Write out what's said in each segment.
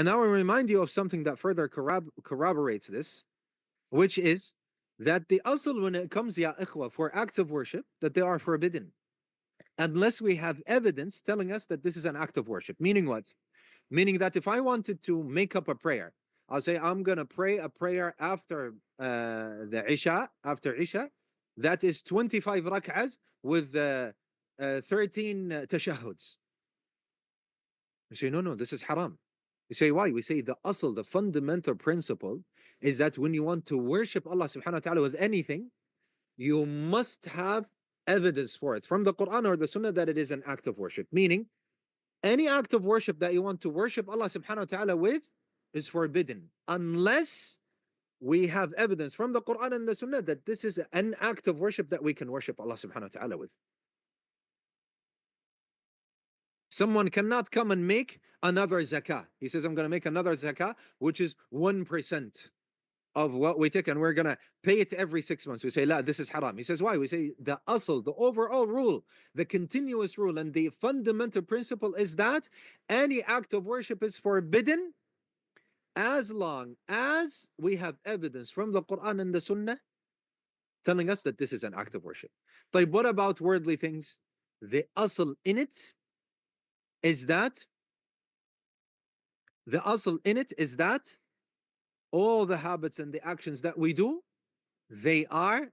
And now I remind you of something that further corroborates this, which is that the asl when it comes, ya ikhwa, for acts of worship, that they are forbidden. Unless we have evidence telling us that this is an act of worship. Meaning what? Meaning that if I wanted to make up a prayer, I'll say I'm going to pray a prayer after the Isha, after Isha, that is 25 rak'ahs with 13 tashahuds. You say, no, this is haram. You say, why? We say the asl, the fundamental principle is that when you want to worship Allah subhanahu wa ta'ala with anything, you must have evidence for it from the Quran or the Sunnah that it is an act of worship. Meaning, any act of worship that you want to worship Allah subhanahu wa ta'ala with is forbidden unless we have evidence from the Quran and the Sunnah that this is an act of worship that we can worship Allah subhanahu wa ta'ala with. Someone cannot come and make another zakah. He says, I'm going to make another zakah, which is 1% of what we take, and we're going to pay it every 6 months. We say, la, this is haram. He says, why? We say, the asl, the overall rule, the continuous rule, and the fundamental principle is that any act of worship is forbidden as long as we have evidence from the Quran and the Sunnah telling us that this is an act of worship. But what about worldly things? The asl in it is that all the habits and the actions that we do, they are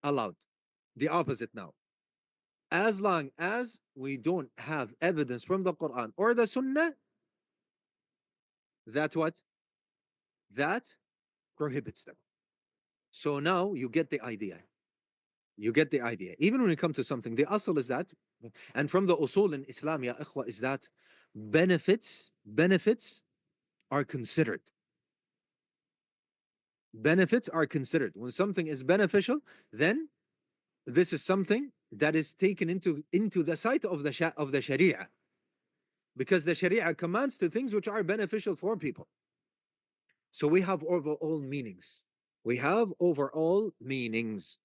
allowed. The opposite now. As long as we don't have evidence from the Quran or the Sunnah, that what? That prohibits them. So now you get the idea. You get the idea. Even when it comes to something, the asl is that, and from the usul in Islam, ya ikhwa, is that benefits are considered. Benefits are considered. When something is beneficial, then this is something that is taken into the sight of the Sharia. Because the Sharia commands to things which are beneficial for people. So we have overall meanings. We have overall meanings.